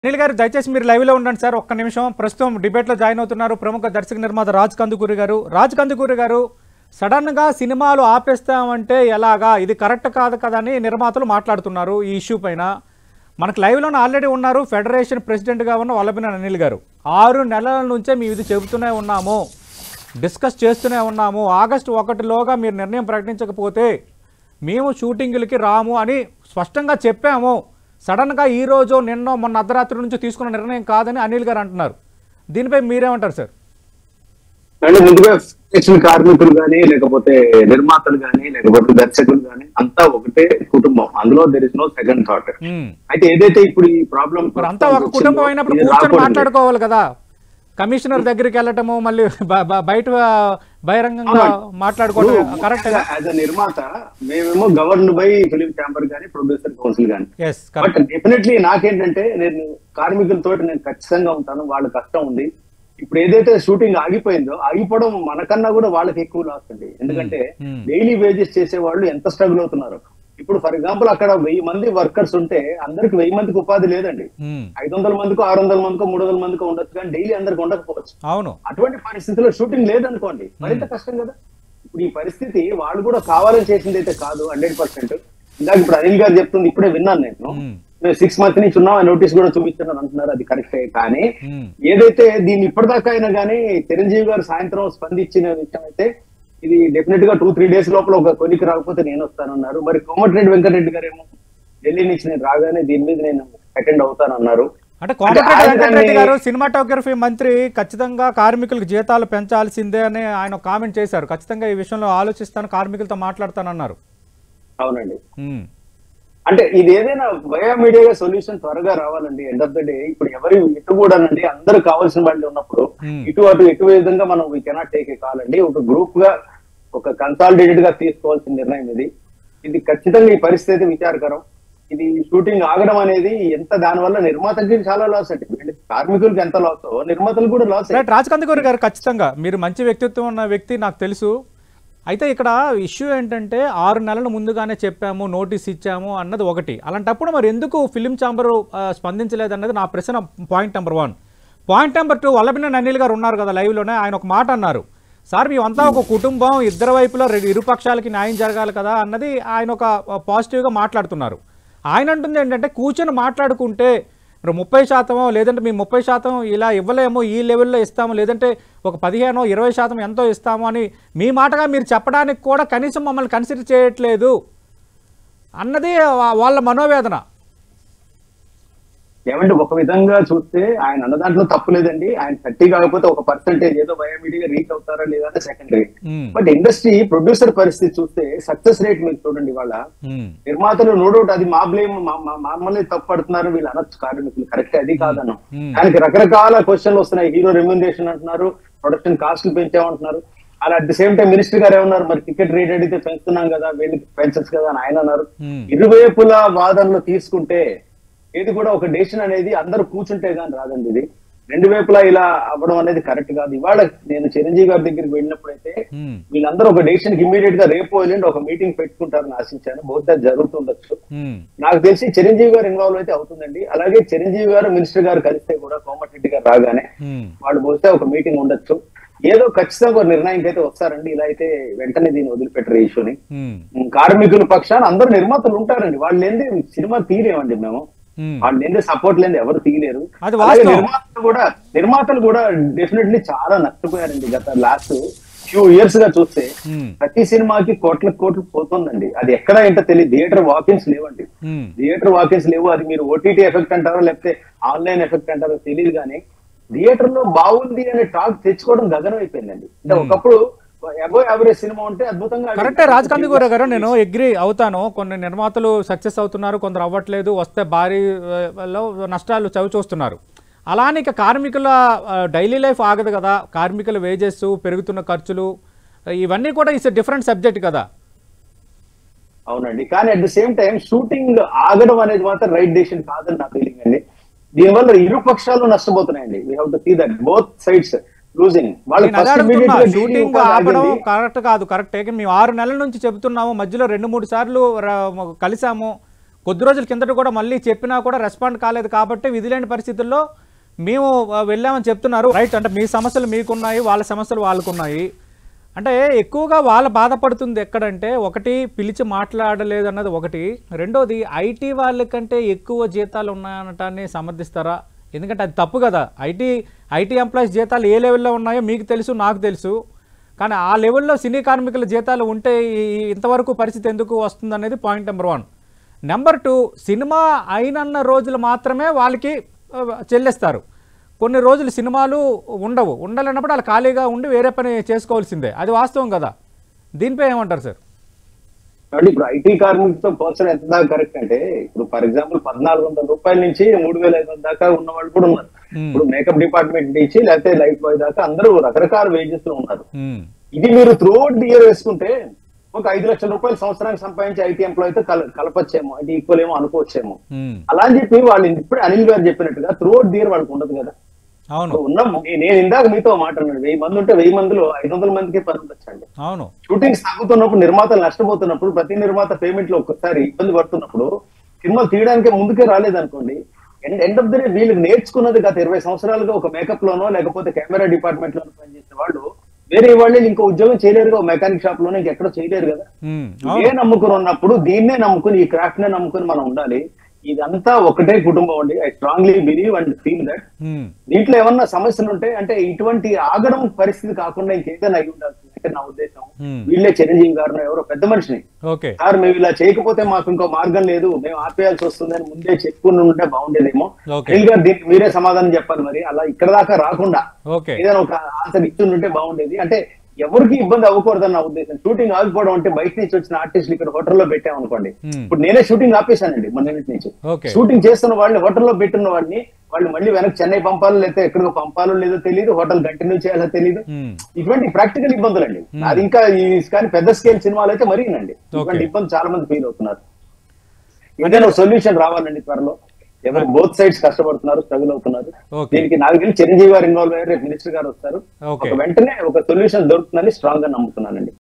అనిల్ గారు దయచేసి మీరు లైవ్ లో ఉండండి సార్. ఒక్క నిమిషం. ప్రస్తుతం డిబేట్ లో జాయిన్ అవుతున్నారు ప్రముఖ దర్శక నిర్మాత రాజ్ కందుకూరి గారు. రాజ్ కందుకూరి గారు, సడన్ గా సినిమాలు ఆపేస్తామంటే ఎలాగా, ఇది కరెక్ట్ కాదు కదా అని నిర్మాతలు మాట్లాడుతున్నారు ఈ ఇష్యూ పైన. మనకు లైవ్ లోనే ఆల్రెడీ ఉన్నారు ఫెడరేషన్ ప్రెసిడెంట్ గా ఉన్న వల్లభనేని అనిల్ గారు. 6 నెలల నుంచే మేము ఇది చెబుతూనే ఉన్నాము, డిస్కస్ చేస్తూనే ఉన్నాము. ఆగస్టు 1లోగా మీరు నిర్ణయం ప్రకటించకపోతే మేము షూటింగ్లకి రాము అని స్పష్టంగా చెప్పాము. సడన్గా ఈ రోజు నిన్న మొన్న అర్ధరాత్రి నుంచి తీసుకున్న నిర్ణయం కాదని అనిల్ గారు అంటున్నారు. దీనిపై మీరేమంటారు సార్? అంటే ముందుగా కార్మికులు కానీ, లేకపోతే నిర్మాతలు కానీ, లేకపోతే దర్శకులు కానీ అంతా ఒకటే కుటుంబం. అందులో there is no second thought. అయితే ఏదైతే ఇప్పుడు ఈ ప్రాబ్లం అంతా ఒక కుటుంబం అయినప్పుడు కూర్చొని మాట్లాడుకోవాలి కదా. కమిషనర్ దగ్గరికి వెళ్ళటము, మళ్ళీ బయట బహిరంగంగా మాట్లాడుకోవడం కరెక్ట్. యాజ్ అ నిర్మాత మేమేమో గవర్న్ బై ఫిలిం ఛాంబర్ కానీ, ప్రొడ్యూసర్ కౌన్సిల్ కానీ. బట్ డెఫినెట్లీ నాకేంటంటే నేను కార్మికులతో నేను ఖచ్చితంగా ఉంటాను. వాళ్ళ కష్టం ఉంది. ఇప్పుడు ఏదైతే షూటింగ్ ఆగిపోయిందో, ఆగిపోవడం మనకన్నా కూడా వాళ్ళకి ఎక్కువ లాస్ అండి. ఎందుకంటే డైలీ వేజెస్ చేసే వాళ్ళు ఎంత స్ట్రగుల్ అవుతున్నారు. ఇప్పుడు ఫర్ ఎగ్జాంపుల్ అక్కడ 1000 మంది వర్కర్స్ ఉంటే అందరికి 1000 మందికి ఉపాధి లేదండి. 500 మందికో 600 మందికో 300 మందికో ఉండొచ్చు, కానీ డైలీ అందరికి ఉండకపోవచ్చు. అవును. అటువంటి పరిస్థితిలో షూటింగ్ లేదనుకోండి, మరింత కష్టం కదా. ఇప్పుడు ఈ పరిస్థితి వాళ్ళు కూడా కావాలని చేసింది అయితే కాదు 100%. ఇందాక ఇప్పుడు అనిల్ గారు చెప్తుంది ఇప్పుడే విన్నాను నేను. మేము 6 months నుంచి ఉన్నాం, నోటీస్ కూడా చూపిస్తున్నాను అంటున్నారు. అది కరెక్టే. కానీ ఏదైతే దీన్ని ఇప్పటిదాకా అయినా కానీ చిరంజీవి గారు సాయంత్రం స్పందించిన విషయం అయితే ఇది డెఫినెట్ గా 2-3 days లోపల ఒక కొలికి రాకపోతే నేను వస్తానన్నారు. మరి కోమటిరెడ్డి వెంకటరెడ్డి గారు ఏమో ఢిల్లీ నుంచి నేను రాగానే దీని మీద నేను అటెండ్ అవుతానన్నారు. అంటే కోమటిరెడ్డి వెంకటరెడ్డి గారు సినిమాటోగ్రఫీ మంత్రి ఖచ్చితంగా కార్మికులకు జీతాలు పెంచాల్సిందే అని ఆయన కామెంట్ చేశారు. ఖచ్చితంగా ఈ విషయంలో ఆలోచిస్తాను, కార్మికులతో మాట్లాడతానన్నారు. అవునండి. అంటే ఇది ఏదైనా వయా మీడియాగా సొల్యూషన్ త్వరగా రావాలండి. ఎండ్ ఆఫ్ ద డే ఇప్పుడు ఎవరు ఇటు కూడానండి, అందరూ కావాల్సిన వాళ్ళు ఉన్నప్పుడు ఇటు అటు ఎటు విధంగా మనం we cannot take a call అండి. ఒక గ్రూప్ గా, ఒక కన్సాలిడేటెడ్ గా తీసుకోవాల్సిన నిర్ణయం ఇది. ఇది ఖచ్చితంగా ఈ పరిస్థితి విచారకరం. ఇది షూటింగ్ ఆగడం అనేది ఎంత, దానివల్ల నిర్మాతకి చాలా లాస్ అండి. కార్మికులకు ఎంత లాస్, నిర్మాతలు కూడా లాస్. రాజ్ కందుకూరి గారు, ఖచ్చితంగా మీరు మంచి వ్యక్తిత్వం ఉన్న వ్యక్తి నాకు తెలుసు. అయితే ఇక్కడ ఇష్యూ ఏంటంటే 6 నెలల ముందుగానే చెప్పాము, నోటీస్ ఇచ్చాము అన్నది ఒకటి. అలాంటప్పుడు మరి ఎందుకు ఫిలిం ఛాంబర్ స్పందించలేదన్నది నా ప్రశ్న. Point number 1. Point number 2, Vallabhaneni Anil గారు ఉన్నారు కదా లైవ్లోనే, ఆయన ఒక మాట అన్నారు. సార్ మేమంతా ఒక కుటుంబం, ఇద్దరు వైపులా ఇరుపక్షాలకి న్యాయం జరగాలి కదా అన్నది ఆయన ఒక పాజిటివ్గా మాట్లాడుతున్నారు. ఆయన అంటుంది ఏంటంటే కూర్చొని మాట్లాడుకుంటే 30% లేదంటే మేము 30% ఇలా ఇవ్వలేము, ఈ లెవెల్లో ఇస్తాము, లేదంటే ఒక 15-20% ఎంతో ఇస్తాము అని మీ మాటగా మీరు చెప్పడానికి కూడా కనీసం మమ్మల్ని కన్సిడర్ చేయట్లేదు అన్నది వాళ్ళ మనోవేదన. ఏమంటే ఒక విధంగా చూస్తే ఆయన అన్న దాంట్లో తప్పు లేదండి. ఆయన 30 కాకపోతే ఒక పర్సెంటేజ్ ఏదో బయోమీడియా రీచ్ అవుతారా లేదా అంటే సెకండరీ. బట్ ఇండస్ట్రీ ప్రొడ్యూసర్ పరిస్థితి చూస్తే సక్సెస్ రేట్ మీరు చూడండి. వాళ్ళ నిర్మాతలు నో డౌట్ అది మా బ్లేమ్, మమ్మల్ని తప్పు పడుతున్నారు వీళ్ళు అనొచ్చు కార్మికులు, కరెక్ట్, అది కాదన్నాం. ఆయనకి రకరకాల క్వశ్చన్లు వస్తున్నాయి. హీరో రెమ్యూనరేషన్ అంటున్నారు, ప్రొడక్షన్ కాస్ట్లు పెంచామంటున్నారు. అలా at the same time minister గారు ఏమన్నారు, మరి టికెట్ రేట్ అడిగితే పెంచుతున్నాం కదా, వీళ్ళకి పెంచచ్చు కదా అని ఆయన అన్నారు. ఇరువైపుల వాదనలు తీసుకుంటే ఇది కూడా ఒక డెసిషన్ అనేది అందరూ కూర్చుంటే గానీ రాదండి. ఇది 2 వైపులా ఇలా అవ్వడం అనేది కరెక్ట్ కాదు. ఇవాళ నేను చిరంజీవి గారి దగ్గరికి వెళ్ళినప్పుడైతే వీళ్ళందరూ ఒక డెసిషన్ ఇమ్మీడియట్ గా రేపు వెళ్ళండి ఒక మీటింగ్ పెట్టుకుంటారని ఆశించాను. బహుశా జరుగుతుండొచ్చు. నాకు తెలిసి చిరంజీవి గారు ఇన్వాల్వ్ అయితే అవుతుందండి. అలాగే చిరంజీవి గారు మినిస్టర్ గారు కలిస్తే కూడా కోమటిరెడ్డి గారు రాగానే వాళ్ళు బహుశా ఒక మీటింగ్ ఉండొచ్చు. ఏదో ఖచ్చితంగా ఒక నిర్ణయానికి అయితే వస్తారండి. ఇలా అయితే వెంటనే దీన్ని వదిలిపెట్టరు ఇష్యూని. కార్మికుల పక్షాన అందరూ నిర్మాతలు ఉంటారండి. వాళ్ళు లేని సినిమా తీరేమండి మేము, వాళ్ళు లేని సపోర్ట్ లేని ఎవరు తీయలేరు. నిర్మాతలు కూడా డెఫినెట్లీ చాలా నష్టపోయారండి. గత లాస్ట్ ఫ్యూ ఇయర్స్ గా చూస్తే ప్రతి సినిమాకి కోట్లు పోతుందండి. అది ఎక్కడ ఏంటో తెలియదు. థియేటర్ వాకిన్స్ లేవండి. థియేటర్ వాకిన్స్ లేవు. అది మీరు ఓటీటీ ఎఫెక్ట్ అంటారో లేకపోతే ఆన్లైన్ ఎఫెక్ట్ అంటారో తెలియదు. కానీ థియేటర్ లో బాగుంది అనే టాక్ తెచ్చుకోవడం గగనం అయిపోయిందండి. అంటే ఒకప్పుడు అబోవ్ యావరేజ్ సినిమా ఉంటే అద్భుతంగా. కరెక్టే రాజ్ కందుకూరి గారు, నేను అగ్రీ అవుతాను. కొన్ని నిర్మాతలు సక్సెస్ అవుతున్నారు, కొందరు అవ్వట్లేదు, వస్తే భారీలో నష్టాలు చవి చూస్తున్నారు. అలానే ఇక కార్మికుల డైలీ లైఫ్ ఆగదు కదా, కార్మికుల వేజెస్, పెరుగుతున్న ఖర్చులు, ఇవన్నీ కూడా ఇట్స్ డిఫరెంట్ సబ్జెక్ట్ కదా. అవునండి. కానీ at the same time shooting ఆగడం అనేది మాత్రం రైట్ డెసిషన్ కాదని నా ఫీలింగ్ అండి. దీనివల్ల ఇరు పక్షాలు నష్టపోతున్నాయండి. We have to see that both sides losing. Shooting ఆపడం కరెక్ట్ కాదు, కరెక్టే. మేము 6 నెలల నుంచి చెబుతున్నాము, మధ్యలో 2-3 సార్లు కలిసాము, కొద్ది రోజుల కిందట కూడా మళ్ళీ చెప్పినా కూడా రెస్పాండ్ కాలేదు కాబట్టి విధిలేని పరిస్థితుల్లో మేము వెళ్ళామని చెప్తున్నారు. రైట్, అంటే మీ సమస్యలు మీకున్నాయి, వాళ్ళ సమస్యలు వాళ్ళకున్నాయి. అంటే ఎక్కువగా వాళ్ళ బాధపడుతుంది ఎక్కడంటే, ఒకటి పిలిచి మాట్లాడలేదు అన్నది ఒకటి, రెండోది ఐటీ వాళ్ళకంటే ఎక్కువ జీతాలు ఉన్నాయనటాన్ని సమర్థిస్తారా? ఎందుకంటే అది తప్పు కదా. ఐటీ ఎంప్లాయీస్ జీతాలు ఏ లెవెల్లో ఉన్నాయో మీకు తెలుసు, నాకు తెలుసు. కానీ ఆ లెవెల్లో సినీ కార్మికుల జీతాలు ఉంటే ఇంతవరకు పరిస్థితి ఎందుకు వస్తుంది అనేది పాయింట్ నెంబర్ 1. నెంబర్ 2, సినిమా అయినన్న రోజులు మాత్రమే వాళ్ళకి చెల్లిస్తారు. కొన్ని రోజులు సినిమాలు ఉండాలన్నప్పుడు వాళ్ళు ఖాళీగా ఉండి వేరే పని చేసుకోవాల్సిందే. అది వాస్తవం కదా. దీనిపై ఏమంటారు సార్? ఇప్పుడు ఐటీ కార్మికులతో పోల్చడం ఎంత దాకా కరెక్ట్ అంటే, ఇప్పుడు ఫర్ ఎగ్జాంపుల్ 1400 రూపాయల నుంచి 3500 దాకా ఉన్న వాళ్ళు కూడా ఉన్నారు. ఇప్పుడు మేకప్ డిపార్ట్మెంట్ నుంచి లేకపోతే లైఫ్ బాయ్ దాకా అందరూ రకరకాల వేజెస్ లో ఉన్నారు. ఇది మీరు త్రూఅవుట్ ది ఇయర్ వేసుకుంటే ఒక 5 లక్షల రూపాయలు సంవత్సరానికి సంపాదించి ఐటీ ఎంప్లాయీతో కలపచ్చేమో, అంటే ఈక్వల్ ఏమో అనుకోవచ్చేమో. అలా అని చెప్పి వాళ్ళు ఇప్పుడు అనిల్ గారు చెప్పినట్టుగా త్రూఅవుట్ ది ఇయర్ వాళ్ళకి ఉండదు కదా. ఉన్నాము. నేను ఇందాక మీతో మాట అన్నాను, 1000 మంది ఉంటే 1000 మందిలో 500 మందికి పని ఉండొచ్చండి. షూటింగ్స్ తగ్గుతున్నప్పుడు, నిర్మాతలు నష్టపోతున్నప్పుడు, ప్రతి నిర్మాత పేమెంట్ లో ఒక్కసారి ఇబ్బంది పడుతున్నప్పుడు సినిమాలు తీయడానికి ముందుకే రాలేదనుకోండి, ఎండ్ ఆఫ్ ది డే వీళ్ళకి నేర్చుకున్నది గత 20 సంవత్సరాలుగా ఒక మేకప్ లోనో లేకపోతే కెమెరా డిపార్ట్మెంట్ లోనో పనిచేసే వాళ్ళు వేరే వాళ్ళే ఇంకో ఉద్యోగం చేయలేరు కదా, మెకానిక్ షాప్ లోనే ఇంకెక్కడో చేయలేరు కదా. ఇదే నమ్ముకుని ఉన్నప్పుడు దీన్నే నమ్ముకుని, ఈ క్రాఫ్ట్ నే నమ్ముకుని మనం ఉండాలి. ఇదంతా ఒకటే కుటుంబం అండి. I strongly believe and feel that దీంట్లో ఏమన్నా సమస్యలు ఉంటే, అంటే ఇటువంటి ఆగడం పరిస్థితి కాకుండా ఇంకేదైనా అయి ఉండాల్సింది అంటే నా ఉద్దేశం. వీళ్ళే చిరంజీవి గారు ఎవరో పెద్ద మనిషిని, సార్ మేము ఇలా చేయకపోతే మాకు ఇంకో మార్గం లేదు, మేము ఆపేయాల్సి వస్తుంది అని ముందే చెప్పుకుని ఉంటే బాగుండేదేమో. అనిల్ గారు దీనికి మీరే సమాధానం చెప్పాలి. మరి అలా ఇక్కడ దాకా రాకుండా ఏదైనా ఒక ఆన్సర్ ఇచ్చి ఉంటే బాగుండేది. అంటే ఎవరికి ఇబ్బంది అవ్వకూడదని నా ఉద్దేశం. షూటింగ్ ఆగిపోవడం అంటే బయట నుంచి వచ్చిన ఆర్టిస్టులు ఇక్కడ హోటల్లో పెట్టామనుకోండి, ఇప్పుడు నేనే షూటింగ్ ఆపేశానండి మొన్నటి నుంచి. షూటింగ్ చేస్తున్న వాళ్ళని, హోటల్లో పెట్టిన వాడిని వాళ్ళు మళ్ళీ వెనక్కి చెన్నై పంపాలో లేకపోతే ఎక్కడికో పంపాలో లేదో తెలియదు, హోటల్ కంటిన్యూ చేయాలో తెలియదు. ఇటువంటి ప్రాక్టికల్ ఇబ్బందులు అండి. అది ఇంకా కానీ పెద్ద స్కేల్ సినిమాలు అయితే మరీనండి ఇటువంటి ఇబ్బంది చాలా మంది ఫీల్ అవుతున్నారు. ఏదైనా సొల్యూషన్ రావాలండి త్వరలో. ఎవరు బోత్ సైడ్స్ కష్టపడుతున్నారు, స్ట్రగుల్ అవుతున్నారు. దీనికి నాకు తెలిసి చిరంజీవి గారు ఇన్వాల్వ్ అయ్యారు, రేపు మినిస్టర్ గారు వస్తారు, వెంటనే ఒక సొల్యూషన్ దొరుకుతుందని స్ట్రాంగ్ గా నమ్ముతున్నానండి.